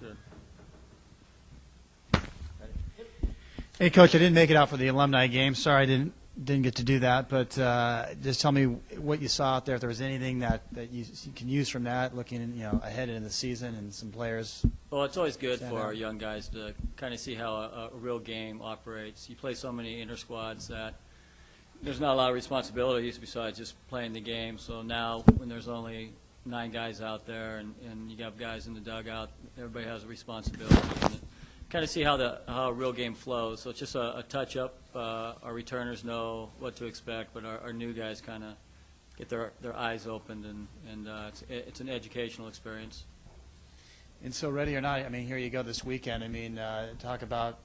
Good. Hey, Coach, I didn't make it out for the alumni game. Sorry I didn't get to do that, but just tell me what you saw out there, if there was anything that you can use from that, looking ahead into the season and some players. Well, it's always good for our young guys to kind of see how a real game operates. You play so many inter-squads that there's not a lot of responsibilities besides just playing the game. So now when there's only 9 guys out there and you have guys in the dugout, everybody has a responsibility. And kind of see how a real game flows. So it's just a touch-up. Our returners know what to expect, but our new guys kind of get their eyes opened, and it's an educational experience. And so, ready or not, I mean, here you go this weekend. I mean, talk about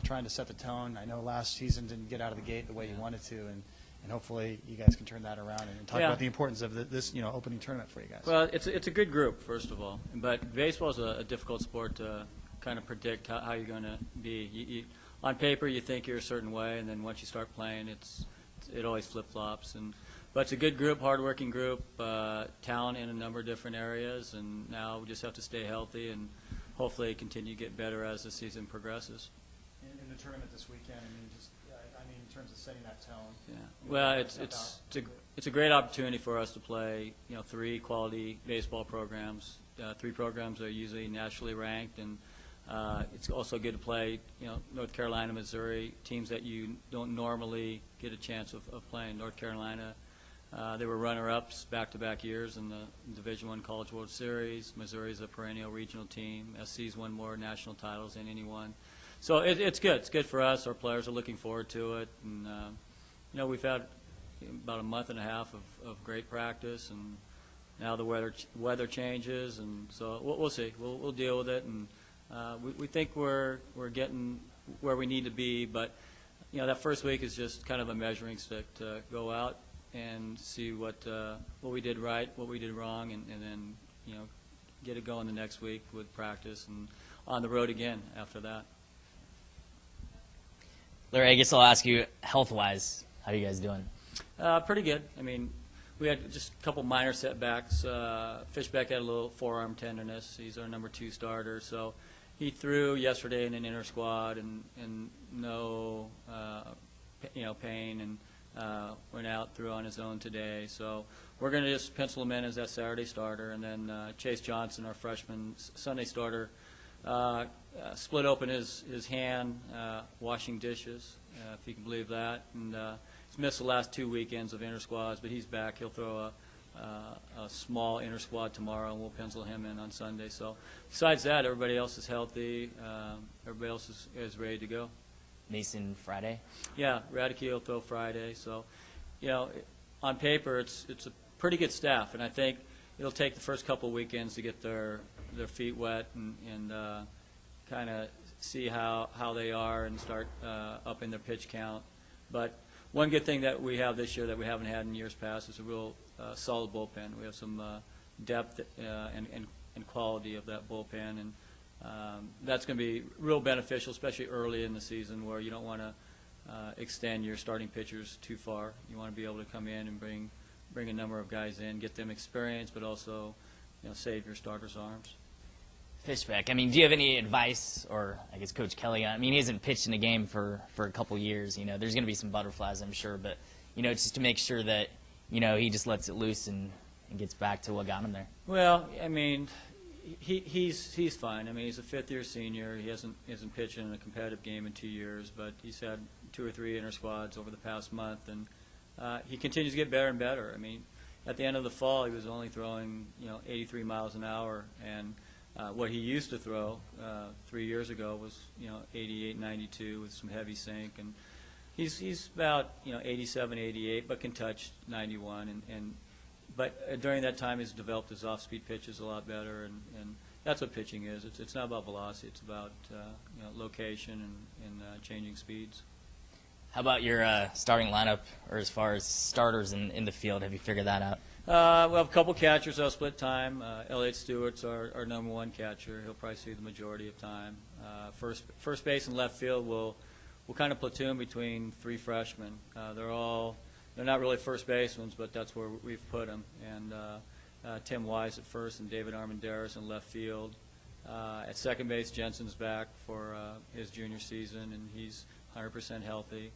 trying to set the tone. I know last season didn't get out of the gate the way you wanted to, and hopefully you guys can turn that around and talk about the importance of this opening tournament for you guys. Well, it's a good group, first of all, but baseball is a difficult sport to kind of predict how you're going to be. On paper, you think you're a certain way, and then once you start playing, it always flip-flops. But it's a good group, hard-working group, talent in a number of different areas, and now we just have to stay healthy and hopefully continue to get better as the season progresses. In the tournament this weekend, in terms of setting that tone. Yeah. Well, it's a great opportunity for us to play 3 quality baseball programs. 3 programs are usually nationally ranked, and it's also good to play, North Carolina, Missouri, teams that you don't normally get a chance of playing. North Carolina, they were runner-ups back-to-back years in the Division I College World Series. Missouri's a perennial regional team. SC's won more national titles than anyone. So it's good. It's good for us. Our players are looking forward to it. And, we've had about a month and a half of great practice, and now the weather changes, and so we'll see. We'll deal with it, and we think we're getting where we need to be, but that first week is just kind of a measuring stick to go out and see what we did right, what we did wrong, and then get it going the next week with practice and on the road again after that. Larry, I guess I'll ask you, health-wise, how are you guys doing? Pretty good. I mean, we had just a couple minor setbacks. Fishbeck had a little forearm tenderness. He's our number 2 starter, so he threw yesterday in an inner squad and no pain, and went out, threw on his own today. So we're going to just pencil him in as that Saturday starter, and then Chase Johnson, our freshman Sunday starter, split open his hand washing dishes, if you can believe that, and he's missed the last 2 weekends of inter squads, but he's back. He'll throw a small inter squad tomorrow, and we'll pencil him in on Sunday. So besides that, everybody else is healthy. Everybody else is ready to go. Mason Friday? Yeah, Radke will throw Friday. So, on paper, it's a pretty good staff, and I think it'll take the first couple of weekends to get their feet wet and kind of see how they are and start upping their pitch count. But one good thing that we have this year that we haven't had in years past is a real solid bullpen. We have some depth and quality of that bullpen, and that's going to be real beneficial, especially early in the season where you don't want to extend your starting pitchers too far. You want to be able to come in and bring a number of guys in, get them experience, but also save your starters' arms. Fishbeck, I mean, do you have any advice, or I guess Coach Kelly, I mean, he hasn't pitched in a game for a couple years. There's going to be some butterflies, I'm sure, but, just to make sure that, he just lets it loose and gets back to what got him there. Well, I mean, he's fine. I mean, he's a fifth-year senior. He hasn't pitched in a competitive game in 2 years, but he's had 2 or 3 inter squads over the past month, and he continues to get better and better. I mean, at the end of the fall, he was only throwing 83 miles an hour, and what he used to throw 3 years ago was 88, 92 with some heavy sink, and he's about 87, 88, but can touch 91, but during that time he's developed his off-speed pitches a lot better, and that's what pitching is. It's not about velocity. It's about location and changing speeds. How about your starting lineup, or as far as starters in the field? Have you figured that out? We have a couple catchers that'll split time. Elliott Stewart's our number 1 catcher. He'll probably see the majority of time. First base and left field will kind of platoon between 3 freshmen. They're not really first basemen, but that's where we've put them. And Tim Wise at first and David Armendariz in left field. At second base, Jensen's back for his junior season, and he's 100% healthy.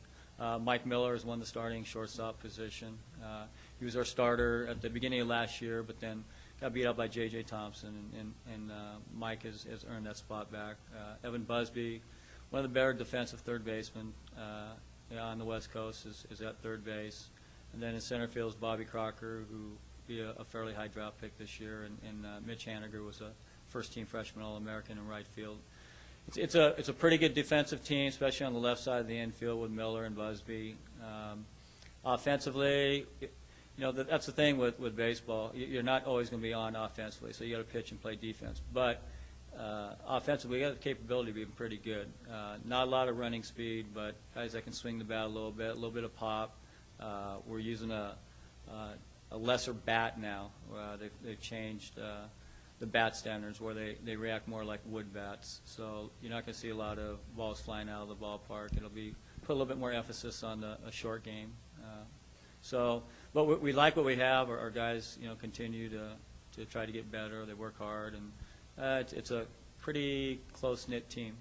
Mike Miller has won the starting shortstop position. He was our starter at the beginning of last year, but then got beat up by J.J. Thompson, and Mike has earned that spot back. Evan Busby, one of the better defensive third basemen on the West Coast, is at third base. And then in center field is Bobby Crocker, who will be a fairly high draft pick this year, and Mitch Haniger was a first-team freshman All-American in right field. It's a pretty good defensive team, especially on the left side of the infield with Miller and Busby. Offensively, that's the thing with baseball. You're not always going to be on offensively, so you got to pitch and play defense. But offensively, we got the capability of being pretty good. Not a lot of running speed, but guys that can swing the bat a little bit of pop. We're using a lesser bat now. They've changed the bat standards where they react more like wood bats. So you're not going to see a lot of balls flying out of the ballpark. It'll be put a little bit more emphasis on a short game. But we like what we have. Our guys, continue to try to get better. They work hard, and it's a pretty close-knit team.